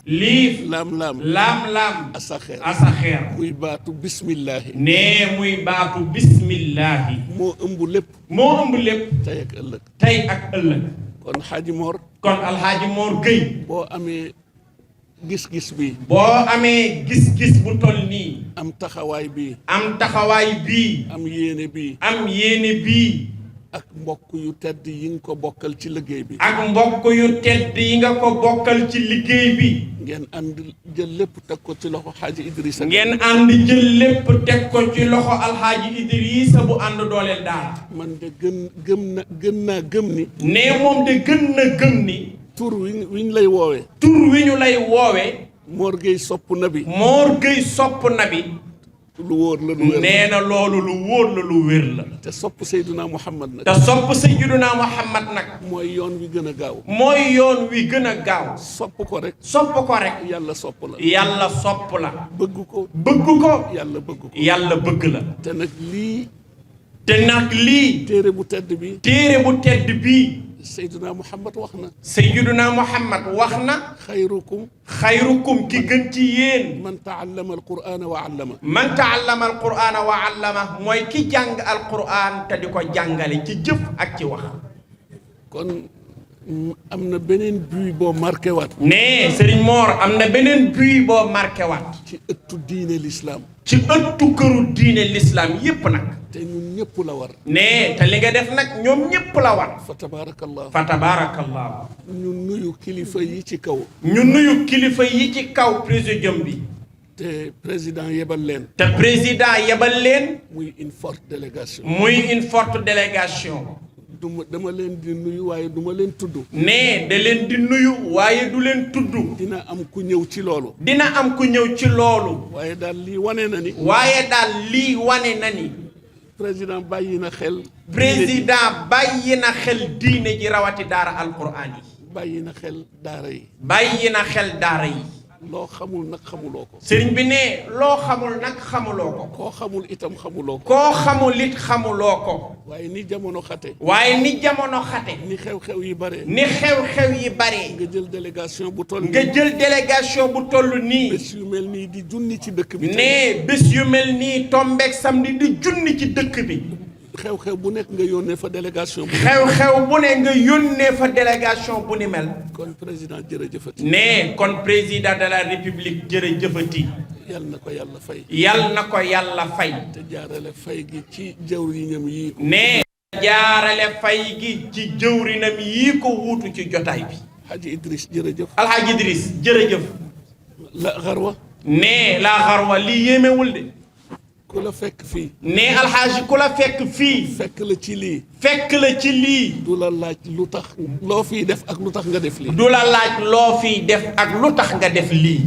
liif laam-laam laam-laam asaxeer asaxeer muy baatu bismillahi nee muy baatu bismillahi moo ëmb lépp moo ëmb lépp tey ak ëllëg tey ak ëllëg kon Xaaji Mor kon alxaaji Mor Gueye boo amee gis-gis bi boo amee gis-gis bu toll nii am taxawaay bi am taxawaay bii am yéene bi am yéene bii ak mbokk yu tedd yi nga ko bokkal ci liggéey bi ak mbokk yu tedd yi nga ko bokkal ci liggéey bi ngeen ànd jël lépp teg ko ci loxo Xaaji Idrissa ngeen ànd jël lépp teg ko ci loxo alxaaji Idrissa bu ànd dooleel daal man de gën naa gëm ni nee moom de gën na gëm ni tur wiñ lay woowee tur wi ñu lay woowee Mor Gueye sopp na bi Mor Gueye sopp na bi lu wóor la lu wér nee na loolu lu wóor la lu wér la te sopp Seydina Muhammad nag te sopp Sayyiduna Muhammad nag mooy yoon wi gën a gaaw mooy yoon wi gën a gaaw sopp ko rek sopp ko rek yàlla sopp la yàlla sopp la bëgg ko bëgg ko yàlla bëgg ko yàlla bëgg la te nag lii te nag lii téere bu tedd bi téere bu tedd bii Seydina Muhammad wax na Sayyiduna Muhammad wax na xayrukum ki gën ci yéen man taallama alqur'ana wa allama man taallama alqur'ana wa allama mooy ki jàng alqur'an te di ko jàngale ci jëf ak ci wax kon am na beneen buy boo marqué waat nee Serigne Mor am na beneen buy boo marqué waat ci ëttu diine l'islam ci ëttu këru diine l'islam yépp nag te ñun ñëpp la war nee te li nga def nag ñoom ñépp la war fa tabarakallah fa tabarakallah ñu nuyu kilifa yi ci kaw ñu nuyu kilifa yi ci kaw présidium bi te président yebal leen te président yebal leen muy une forte délégation muy une forte délégation dama leen di nuyu waaye duma leen tudd nee da leen di nuyu waaye du leen tudd dina am ku ñëw ci loolu dina am ku ñëw ci loolu waaye daal lii wane na ni waaye daal lii wane na ni président bàyyi na xel président bàyyi na xel diine ji rawati daara alquraan yi bàyyi na xel daara yi bàyyi na xel daara yi loo xamul nag xamuloo ko sëriñ bi ne loo xamul nag xamuloo ko koo xamul itam xamuloo ko koo xamul it xamuloo ko waaye ni jamono xate waaye ni jamono xate ni xew-xew yi bare ni xew-xew yi bare nga jël délégation bu toll nga jël délégation bu toll nii bés yu mel nii di junni ci dëkk bi ne bés yu mel nii tombeek samedi di junni ci dëkk bi xew-xew bu nekk nga yónnee fa délégation bu xew-xew bu ne nga yónnee fa délégation bu ni mel kon président jërëjëfati ne kon président de la république jërëjëfati yal na ko yàlla fay yal na ko yàlla fay te jaarale fay gi ci jawriñam yi ne jaarale fay gi ci jëwrinam yii ko wuutu ci jotaay bi Hadji Idriss jërëjëf alxaaji Idriss jërëjëf la xarwa ne laa xarwa lii yéemewul de ku la fekk fii ne alxaaji ku la fekk fii fekk la ci lii fekk la ci lii du la laaj lu tax loo fiy def ak lu tax nga def lii du la laaj loo fiy def ak lu tax nga def lii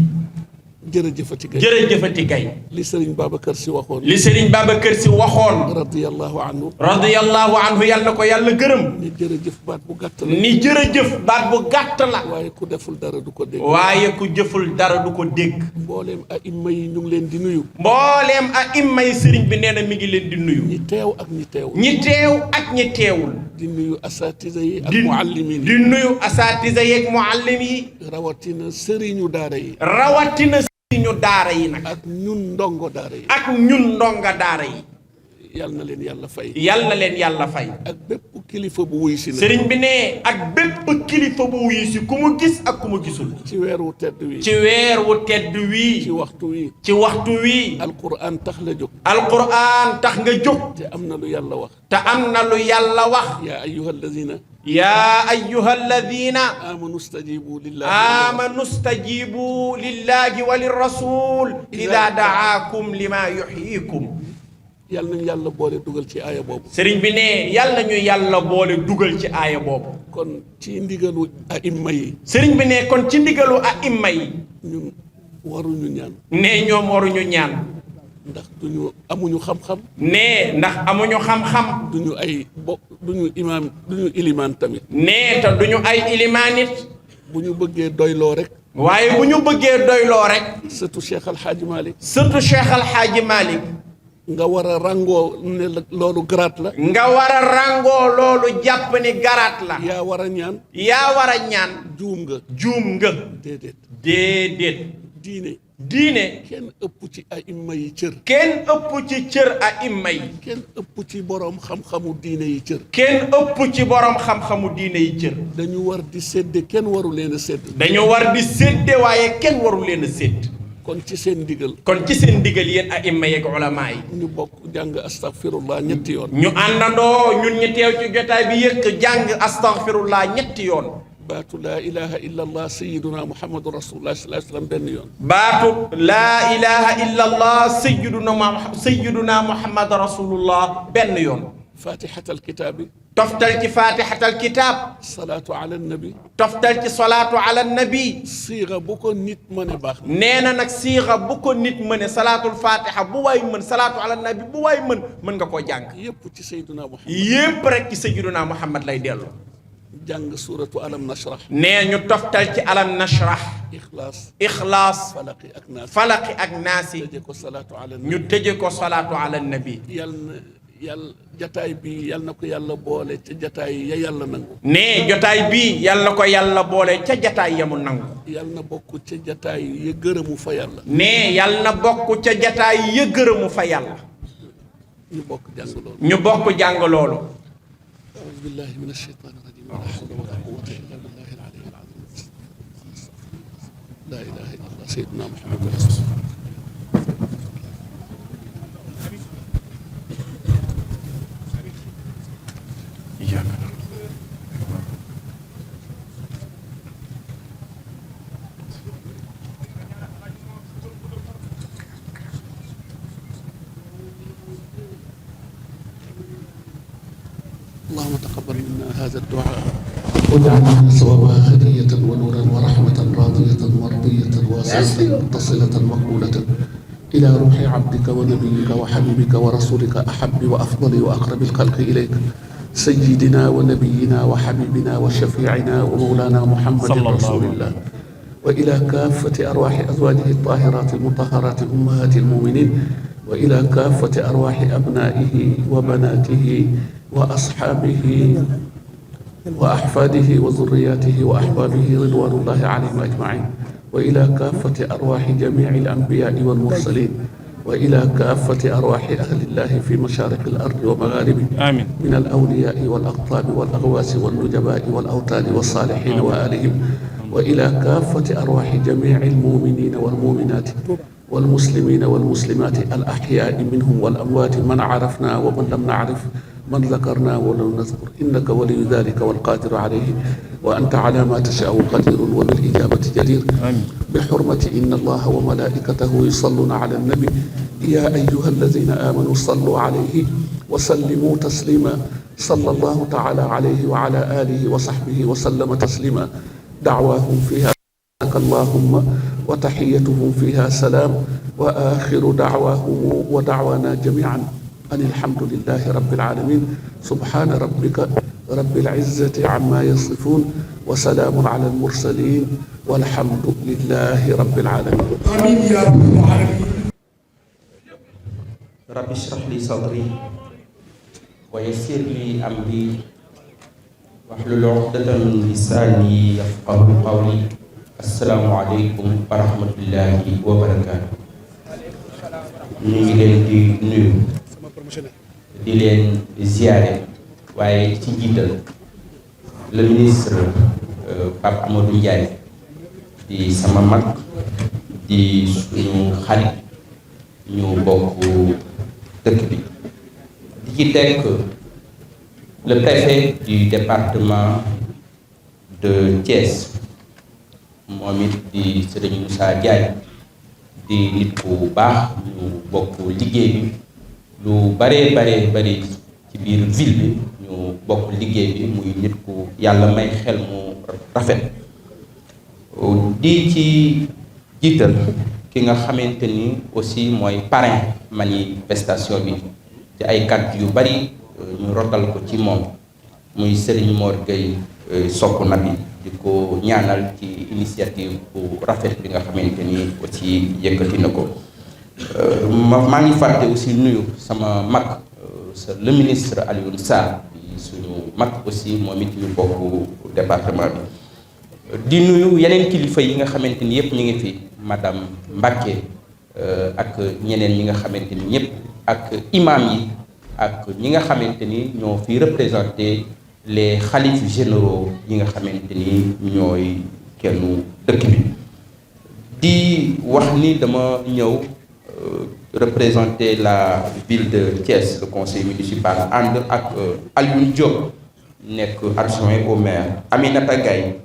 jërëjëfati gay jërëjëfati gay li Serigne Babacar Sy waxoon li Serigne Babacar Sy waxoon radiyallahu anhu yàlla na ko yàlla gërëm ni jërëjëf baat bu gàtt la ni jërëjëf baat bu gàtt la waaye ku deful dara du ko dégg waaye ku jëful dara du ko dégg mbooleem aimma yi ñu ngi leen di nuyu mbooleem aimma yi sëriñ bi nee na mi ngi leen di nuyu ñi teew ak ñi teewul ñi teew ak ñi teewul di nuyu asatisa yi ak muallimin di nuyu asatisa yi ak muallim yi rawatina sëriñu daara yi rawatina sëriñu daara yi nag ak ñun ndongo daara yi ak ñun ndonga daara yi yal na leen yàlla fay yal na leen yàlla fay ak bépp kilifa bu wuy si na sëriñ bi ne ak bépp kilifa bu wuy si ku mu gis ak ku mu gisul ci weer wu tedd wi ci weer wu tedd wii ci waxtu wi ci waxtu wii alquran tax la jóg alquran tax nga jóg te am na lu yàlla wax te am na lu yàlla wax yaa ayyuha alladina yaa ayyuha alladina amanu stajibu lillahi wa lirrasul ida daakum lima yuhyikum yal nañu yàlla boole dugal ci aaya boobu sëriñ bi ne yal nañu yàlla boole dugal ci aaya boobu kon ci ndigalu aimma yi sëriñ bi ne kon ci ndigalu aimma yi ñun waruñu ñaan ne ñoom waruñu ñaan ndax duñu amuñu xam-xam ne ndax amuñu xam-xam duñu ay duñu imaam duñu ilimaan tamit ne te duñu ay ilimaan it bu ñu bëggee doyloo rek waaye bu ñu bëggee doyloo rek surtout Cheikh Al Hadj Malick surtout Cheikh Al Hadj Malick nga war a ràngoo ne loolu garaat la. nga war a ràngoo loolu jàpp ni garaat la. yaa war a ñaan. yaa war a ñaan. juum nga. juum nga. déedéet. diine. kenn ëpp ci ay imma yi cër. kenn ëpp ci cër a imma yi. kenn ëpp ci borom xam-xamu diine yi cër. kenn ëpp ci borom xam-xamu diine yi cër. dañu war di sédde kenn waru leen a sédd. dañu war di sédde waaye kenn waru leen a sédd. kon ci seen ndigal. kon ci seen ndigal yéen a imma yeeg ulama yi. ñu bokk jàng astaghfirullah ñetti yoon. ñu àndandoo ñun ñi teew ci jotaay bi yëkk jàng astaghfirullah ñetti yoon. baatu laa ilaha illa allah sayyiduna muhammadu rasulullah sallallahu alayhi wa sallam benn yoon. baatu laa ilaha illa allah sayyiduna muhammad rasulullah benn yoon. fatihatal kitaabi. toftal ci fatihatal kitaab. salaatu ala nabi. toftal ci salaatu ala nabi. siixa bu ko nit mëne baax na. nee na nag siixa bu ko nit mëne salaatul fatiha bu waay mën salaatu ala nabi bu waay mën nga koo jàng. yépp ci sayyiduna muhammad. yépp rek ci sayyiduna muhammad lay dellu. jàng suuratu alam nashrah. nee ñu toftal ci alam nashrah. Ixlaas. falaqi ak naasi. tëje ko salaatu ala nabi. ñu tëje ko salaatu ala nabi. yàlla jataay bi yal na ko yàlla boole ca jataay ya yàlla nangu. nee jotaay bi yal na ko yàlla boole ca jataay ya mu nangu. yal na bokk ca jataay ya gërëmu fa yàlla. nee yal na bokk ca jataay ya gërëmu fa yàlla. ñu bokk jàng loolu. ñu bokk jàng loolu. a'uuzu billaahi mina shaytaani rajiim. laa hawla wa laa quwwata illaa billaahi al-aliyyil aziim. laa ilaaha illallaah sayyidunaa Muhammad rasuulullaah. اللهم تقبل منا هذا الدعاء واجعلنا ثوابها هدية ونورا ورحمة راضية مرضية واسعة متصلة مقبولة إلى روح عبدك ونبيك وحبيبك ورسولك أحب وأفضل وأقرب الخلق إليك سيدنا ونبينا وحبيبنا وشفيعنا ومولانا محمد رسول الله وإلى كافة أرواح أزواجه الطاهرات المطهرات أمهات المؤمنين وإلى كافة أرواح أبنائه وبناته وأصحابه وأحفاده وذرياته وأحبابه رضوان الله عليهم أجمعين وإلى كافة أرواح جميع الأنبياء والمرسلين وإلى كافة أرواح أهل الله في مشارق الأرض ومغاربه آمين من الأولياء والأقطاب والأغواس والنجباء والأوتاد والصالحين وآلهم وإلى كافة أرواح جميع المؤمنين والمؤمنات والمسلمين والمسلمات الأحياء منهم والأموات من عرفنا ومن لم نعرف من ذكرنا ولم نذكر إنك ولي ذلك والقادر عليه وأنت على ما تشاء قدير وبالإجابة جدير بحرمة إن الله وملائكته يصلون على النبي يا أيها الذين آمنوا صلوا عليه وسلموا تسليما صلى الله تعالى عليه وعلى آله وصحبه وسلم تسليما دعواهم فيها سبحانك اللهم وتحيتهم فيها سلام وآخر دعواهم ودعوانا جميعا أن الحمد لله رب العالمين سبحان ربك رب العزة عما يصفون وسلام على المرسلين والحمد لله رب العالمين آمين يا رب العالمين. رب اشرح لي صدري ويسر لي أمري واحلل عقدة من لساني يفقهوا قولي السلام عليكم ورحمة الله وبركاته. ñu ngi leen di nuyu di leen ziyaare waaye ci jiital le ministre Pape Amadou Ndiaye di sama mag di suñu xarit ñu bokk dëkk bi di ci teg le préfet du département de Thiès moom it di Serigne Moussa Diagne di nit ku baax ñu bokk liggéey bi lu bare ci biir ville bi ñu bokk liggéey bi muy nit ku yàlla may xel mu rafet di ci jiital ki nga xamante ni aussi mooy parrain manifestation bi ci ay kàddu yu bari ñu rotal ko ci moom muy Serigne Mor Gueye Sopp Nabi di ko ñaanal ci initiative bu rafet bi nga xamante ni aussi yëkkati na ko maa ngi fàtte aussi nuyu sama mag le ministre Alioune Sarr di suñu mag aussi moom it ñu bokk département bi di nuyu yeneen kilifa yi nga xamante ni yëpp ñu ngi fi madame Mbacké ak ñeneen ñi nga xamante ni ñëpp ak imam yi ak ñi nga xamante ni ñoo fi représenté les xalifes généraux yi nga xamante ni ñooy kennu dëkk bi di wax ni dama ñëw représenter la ville de Thiès le conseil municipal ànd ak Alioune Diop nekk adjoint au maire, Aminata Gaye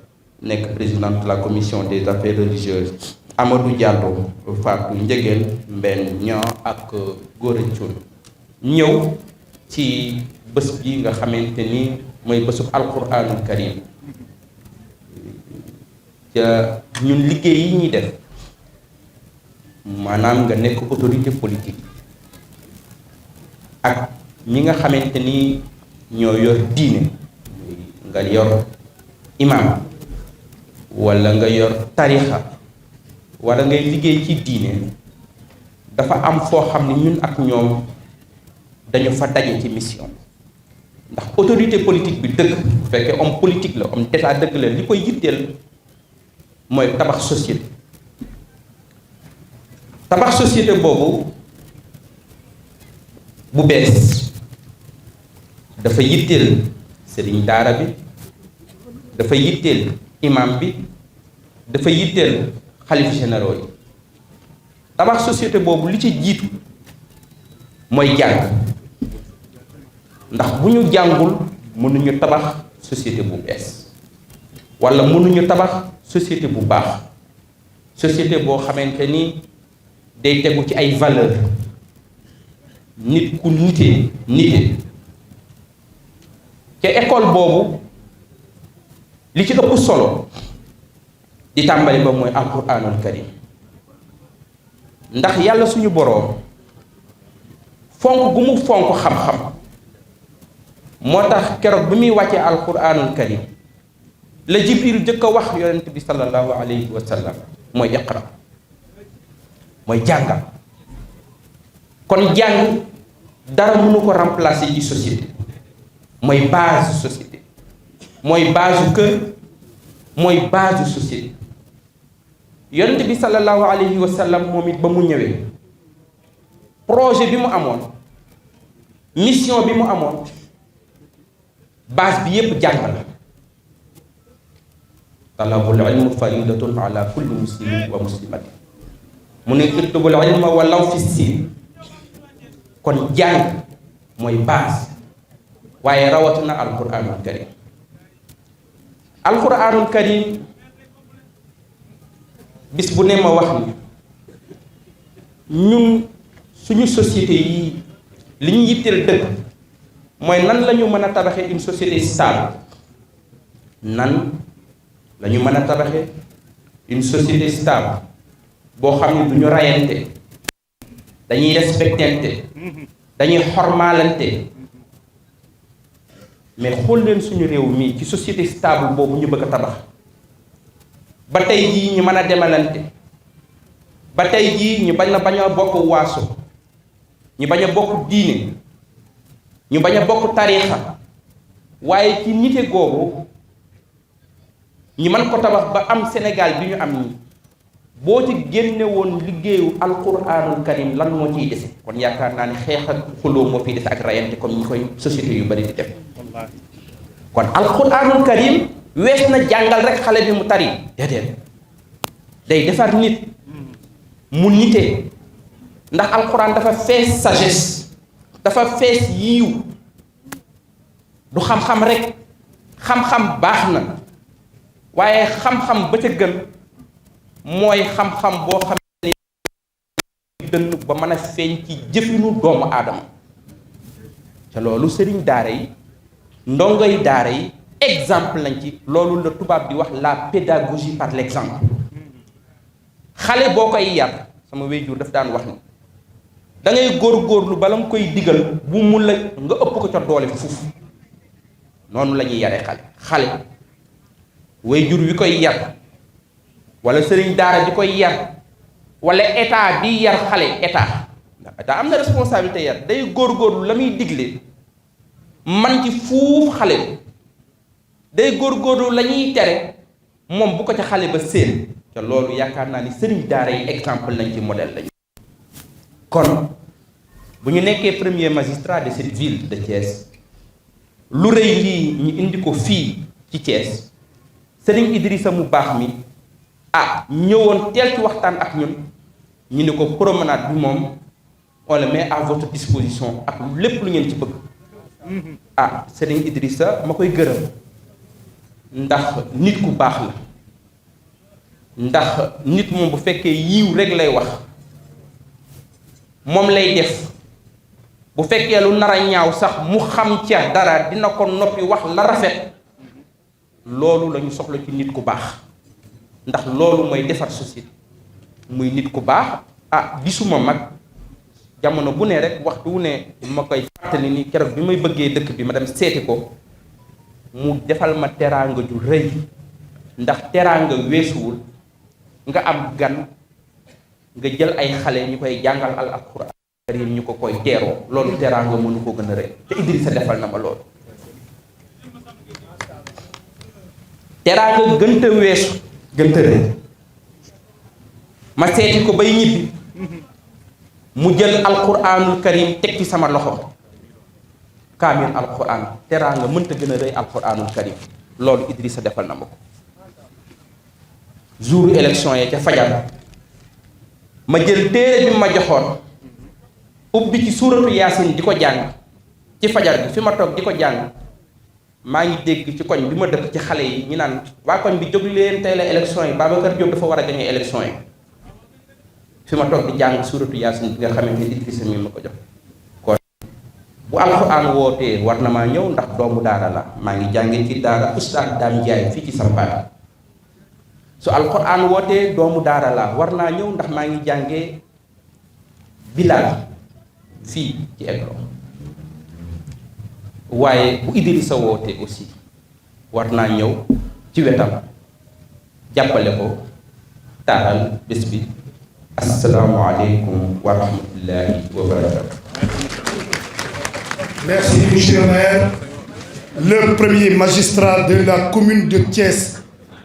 nekk présidente de la commission des affaires religieuses, Amadou Diallo, Fatou Ndiéguène, Mbène Niang ak Gora Thioune ñëw ci bés bi nga xamante ni mooy bésub alquranul karim ca ñun liggéey yi ñuy def maanaam nga nekk autorité politique ak ñi nga xamante ni ñoo yor diine nga yor imam walla nga yor tarixa walla ngay liggéey ci diine dafa am foo xam ne ñun ak ñoom dañu fa daje ci mission ndax autorité politique bi dëgg bu fekkee homme politique la homme d'état dëgg la li koy yitteel mooy tabax société boobu bu bees dafa yitteel sëriñ daara bi dafa yitteel imam bi dafa yitteel xalif généraux yi tabax société boobu li ci jiitu mooy jàng ndax bu ñu jàngul mënuñu tabax société bu bees walla mënuñu tabax société bu baax société boo xamante ni day tegu ci ay valeur nit ku nite ca école boobu li ci ëpp solo di tàmbali ba mooy alquranul karim ndax yàlla suñu boroom fonk gu mu fonk xam-xam moo tax keroog bi muy wàccee alquranul karim la jibril jëkk a wax yonent bi sallallahu alayhi wa sallam mooy iqra mooy jàngal kon jàng dara mënu ko remplacer ci société mooy base société mooy base kër mooy base société yonent bi sallallahu alayhi wa sallam moom it ba mu ñëwee projet bi mu amoon mission bi mu amoon base bi yépp jàng la talabul ilm faridatun ala kulli muslimin wa muslimatin mu ne utlubul ilma walaw fi siin kon jàng mooy base waaye rawatuna alquranul karim alquranul karim bis bu ne ma wax ni ñun suñu société yi li ñu yitteel dëkk mooy nan la ñu mën a tabaxee une société stable nan la ñu mën a tabaxee une société stable boo xam ne du ñu rayante dañuy respectante dañuy xormaalante mais xool leen suñu réew mii ci société stable boobu ñu bëgg a tabax ba tey jii ñu mën a demalante ba tey jii ñu bañ a bokk waaso ñu bañ a bokk diine ñu bañ a bokk tariixa waaye ci nite googu ñi mën ko tabax ba am Sénégal bi ñu am nii boo ci génne woon liggéeyu alquranul karim lan moo ciy dese kon yaakaar naa ne xeex ak xuloo moo fiy dese ak rayante comme ñi koy société yu bari di def kon alquranul karim wees na jàngal rek xale bi mu tari déedéet day defar nit mu nite ndax alquran dafa fees sagesse dafa fees yiiw du xam-xam rek xam-xam baax na waaye xam-xam ba ca gën mooy xam-xam boo xam ne dënn ba mën a feeñ ci jëfinu doomu aadama te loolu sëriñ daara yi ndongoy daara yi exemple lañ ci loolu la tubaab di wax la pédagogie par l'exemple xale boo koy yar sama wéyjur daf daan wax ni da ngay góor-góorlu bala nga koy digal bu mu la nga ëpp ko ca doole fuuf noonu la ñuy yare xale wéyjur wi koy yar wala sëriñ daara di koy yar wala état bi yar xale état ndax état am na responsabilité yar day góorgóorlu la muy digle man ci fuuf xale bi day góorgóorlu la ñuy tere moom bu ko ca xale ba séen te loolu yaakaar naa ni sëriñ daara yi exemple lañ ci modèle lañu. kon bu ñu nekkee premier magistrat de cette ville de Thiès lu rëy lii ñu indi ko fii ci Thiès sëriñ Idrissa mu baax mi ñëwoon teel ci waxtaan ak ñun ñu ne ko promenade bi moom on le met à votre disposition ak lépp lu ngeen ci bëgg. sëriñ Idrissa ma koy gërëm ndax nit ku baax la ndax nit moom bu fekkee yiw rek lay wax moom lay def bu fekkee lu nar a ñaaw sax mu xam ca dara dina ko noppi wax la rafet loolu la ñu soxla ci nit ku baax ndax loolu mooy defar société muy nit ku baax gisuma mag jamono bu ne rek waxtu wu ne ma koy fàttali ni keroog bi may bëggee dëkk bi ma dem seeti ko mu defal ma teraanga ju rëy ndax teraanga weesuwul nga am gan nga jël ay xale ñu koy jàngal alxuraan karim ñu ko koy teeroo loolu teraanga mënu ko gën a rëy te Idrissa defal na ma loolu teraanga gënta weesu gënta rëy ma seeti ko bay ñibbi mu jël alxuraanul karim teg ci sama loxo kaamil alxuraan teraanga mënta gën a rëy alxuraanul karim loolu Idrissa defal na ma ko jour élection yi ca fajar ma jël téere bi ma joxoon ubbi ci suuratu yaasin di ko jàng ci fajar bi fi ma toog di ko jàng maa ngi dégg ci koñ bi ma dëkk ci xale yi ñu naan waa koñ bi jóg leen tey la élection yi Babacar Diop dafa war a gagné élection yi fi ma toog di jàng suuratu yaasin bi nga xamante ni Idrissa mi ma ko jox kon bu alxuraan wootee war na maa ñëw ndax doomu daara la maa ngi jàngee ci daara Oustaz Dame Ndiaye fii ci Sampaat su alxuraan wootee doomu daara la war naa ñëw ndax maa ngi jàngee Bilal fii ci école waaye bu Idrissa wootee aussi war naa ñëw ci wetam jàppale ko taaral bés bi. Asalaamaaleykum wa rahmatullahi wa barakatuh. Merci, monsieur le maire. Le premier magistrat de la commune de Thiès,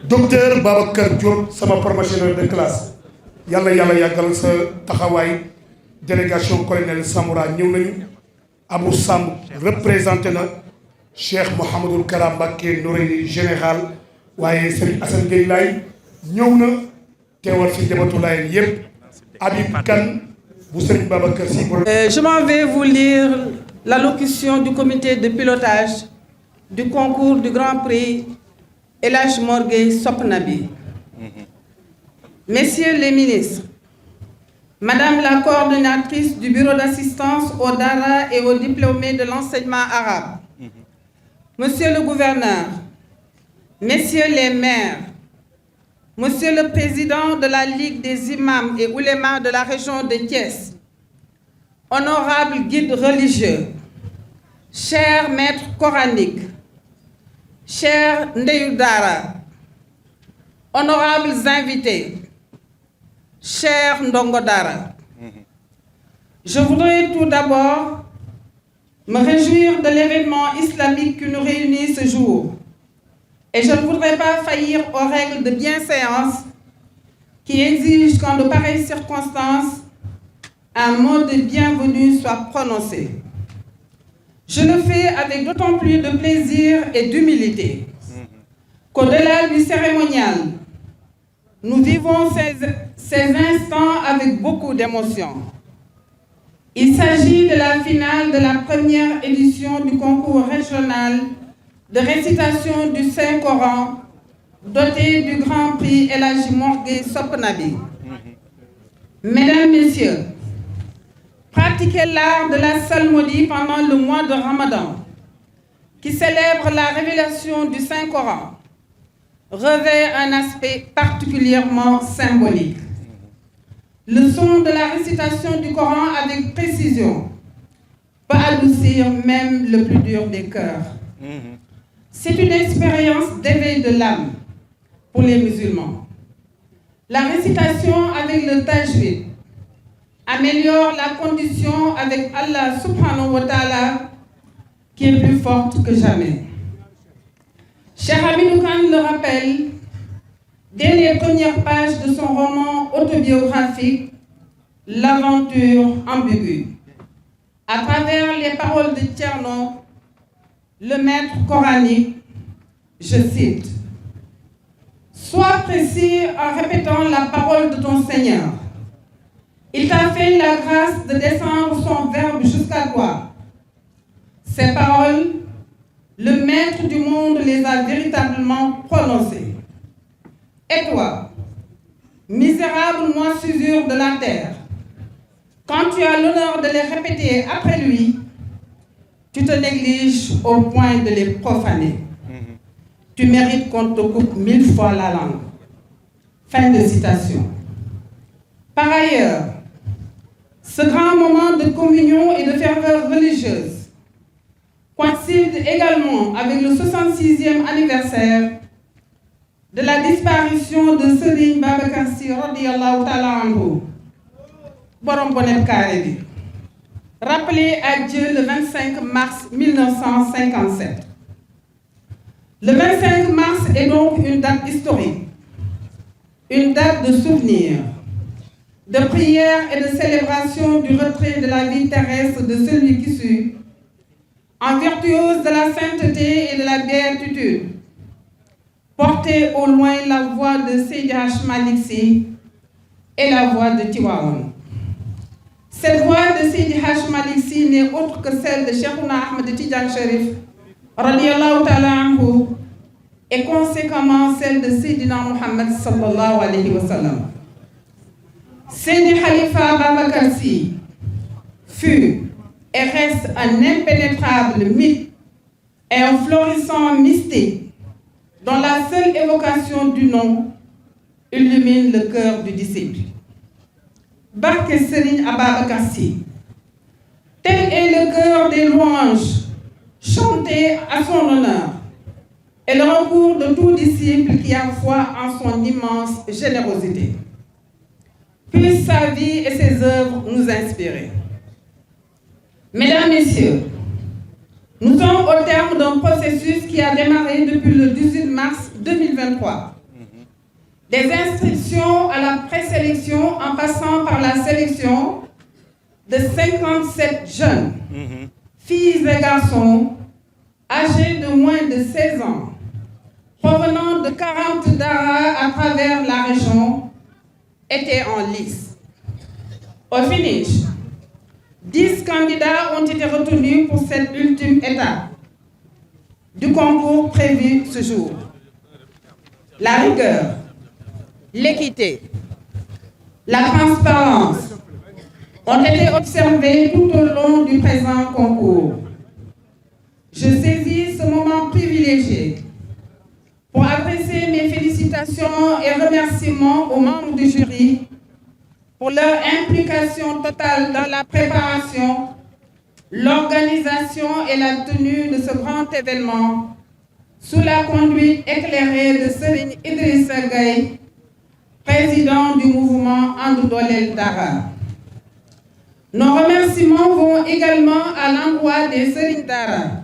docteur Babacar Diop, sama promotionnaire de classe. yàlla yàggal sa taxawaay délégation colonel Samoura ñëw nañu Abou Samb représenté na Cheikh Mouhamadul Karam Mbacké Noreyni général waaye Serigne Assane Gueye Laye ñëw na teewal fi njabootu Laayeen yépp Habib Kane bu Serigne Babacar Sy. Je m'en vais vous lire l'allocution du comité de pilotage du concours du Grand Prix El Hadj Mor Gueye Sopnabi. Messieurs les ministres, Madame la coordonnatrice du bureau d'assistance aux Dara et aux diplômés de l'enseignement arabe, Monsieur le gouverneur, Messieurs les maires, Monsieur le président de la Ligue des imams et oulémas de la région de Thiès, honorables guides religieux, chers maîtres coraniques, chers Ndeyou Dara, honorables invités, chers Ndongo Dara, je voudrais tout d'abord me réjouir de l'événement islamique qui nous réunit ce jour. Et je ne voudrais pas faillir aux règles de bienséance qui exigent qu'en de pareilles circonstances, un mot de bienvenue soit prononcé. Je le fais avec d'autant plus de plaisir et d'humilité qu'au-delà du cérémonial, nous vivons ces instants avec beaucoup d'émotion. Il s'agit de la finale de la première édition du concours régional de récitation du Saint-Coran, doté du Grand Prix El Hadj Mor Gueye Sopnabi. Mesdames, Messieurs, pratiquer l'art de la psalmodie pendant le mois de Ramadan, qui célèbre la révélation du Saint-Coran, revêt un aspect particulièrement symbolique. Le son de la récitation du Coran avec précision peut adoucir même le plus dur des cœurs. C'est une expérience d'éveil de l'âme pour les musulmans. La récitation avec le tajwid améliore la condition avec Allah subhanahu wa ta'ala qui est plus forte que jamais. Cheikh Hamidou Kane le rappelle dès les premières pages de son roman autobiographique L'aventure ambiguë. À travers les paroles de Thierno, le maître coranique, je cite: Sois précis en répétant la parole de ton Seigneur. Il t'a fait la grâce de descendre son verbe jusqu'à toi. Ces paroles, le maître du monde les a véritablement prononcées. Et toi, misérable moisissure de la terre, quand tu as l'honneur de les répéter après lui, tu te négliges au point de les profaner. Tu mérites qu'on te coupe 1000 fois la langue. Fin de citation. Par ailleurs, ce grand moment de communion et de ferveur religieuse coïncide également avec le 66e anniversaire de la disparition de Serigne Babacar Sy radiyallahu ta'ala anhu, borom bonnet carré bi, rappelé à Dieu le 25 mars 1957. Le 25 mars est donc une date historique, une date de souvenir, de prière et de célébration du retrait de la vie terrestre de celui qui suit, en virtuose de la sainteté et de la béatitude, porter au loin la voix de Seydi Hadji Malick Sy et la voix de Tivaouane. Cette voix de Seydi Hadji Malick Sy n'est autre que celle de Cheikhouna Ahmed Tidiane Chérif, radiyallahu ta'ala anhu, et conséquemment celle de Seydina Mohamed sallallahu alayhi wa sallam. Seydi Khalifa Babacar Sy fut et reste un impénétrable mythe et un florissant mystique dont la seule évocation du nom illumine le cœur du disciple. Barke Serigne Ababacar Sy, tel est le cœur des louanges chantées à son honneur et le recours de tout disciple qui a foi en son immense générosité. Puisse sa vie et ses œuvres nous inspirer. Mesdames, Messieurs, nous sommes au terme d'un processus qui a démarré depuis le 18 mars 2023. Des inscriptions à la présélection en passant par la sélection de 57 jeunes, filles et garçons, âgés de moins de 16 ans, provenant de 40 daras à travers la région, étaient en lice. Au finish, 10 candidats ont été retenus pour cette ultime étape du concours prévu ce jour. La rigueur, l'équité, la transparence ont été observées tout au long du présent concours. Je saisis ce moment privilégié pour adresser mes félicitations et remerciements aux membres du jury pour leur implication totale dans la préparation, l'organisation et la tenue de ce grand événement sous la conduite éclairée de Serigne Idrissa Gueye, président du mouvement And Doolel Dara. Nos remerciements vont également à l'endroit des Serigne Dara,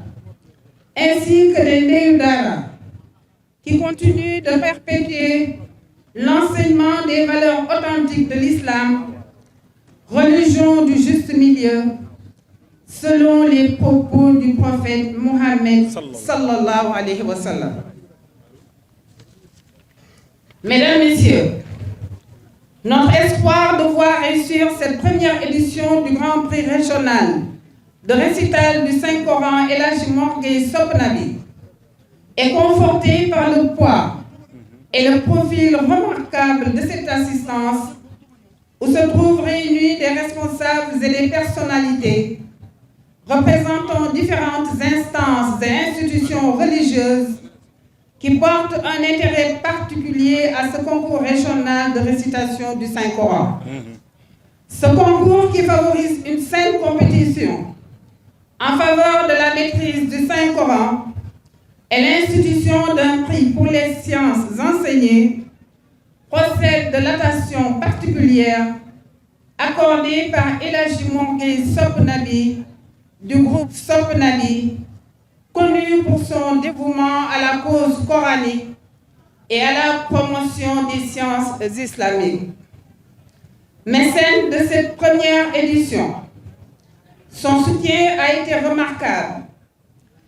ainsi que des Ndeyu Dara, qui continuent de perpétuer l'enseignement des valeurs authentiques de l'islam, religion du juste milieu, selon les propos du prophète Mohammed sallallahu alayhi wa sallam. Mesdames, Messieurs, notre espoir de voir réussir cette première édition du Grand Prix régional de récital du Saint-Coran El Hadji Mor Gueye Sopnabi est conforté par le poids et le profil remarquable de cette assistance où se trouvent réunis des responsables et des personnalités représentant différentes instances et institutions religieuses qui portent un intérêt particulier à ce concours régional de récitation du Saint-Coran. Ce concours qui favorise une saine compétition en faveur de la maîtrise du Saint-Coran et l'institution d'un prix pour les sciences enseignées procède de l'attention particulière accordée par El Hadji Mor Gueye Sope Nabi du groupe Sope Nabi, connu pour son dévouement à la cause coranique et à la promotion des sciences islamiques. Mécène de cette première édition, son soutien a été remarquable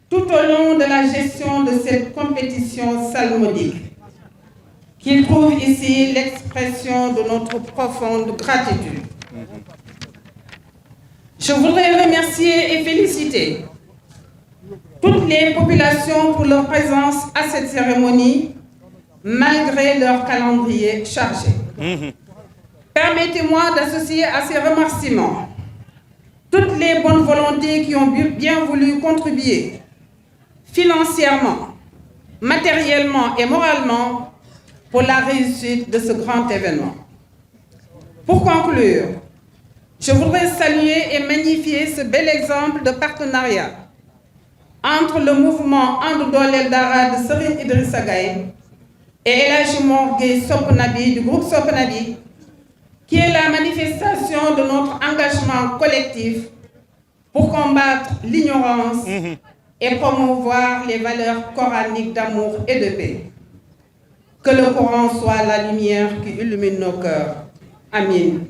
tout au long de la gestion de cette compétition salmodique, qu'il trouve ici l'expression de notre profonde gratitude. Je voudrais remercier et féliciter toutes les populations pour leur présence à cette cérémonie, malgré leur calendrier chargé. Permettez-moi d'associer à ces remerciements toutes les bonnes volontés qui ont bien voulu contribuer financièrement, matériellement et moralement pour la réussite de ce grand événement. Pour conclure, je voudrais saluer et magnifier ce bel exemple de partenariat entre le mouvement And Doolel Dara de Serigne Idrissa Gaye et El Hadji Mor Gueye Sope Nabi du groupe Sope Nabi, qui est la manifestation de notre engagement collectif pour combattre l'ignorance et promouvoir les valeurs coraniques d'amour et de paix. Que le Coran soit la lumière qui illumine nos cœurs. Amin.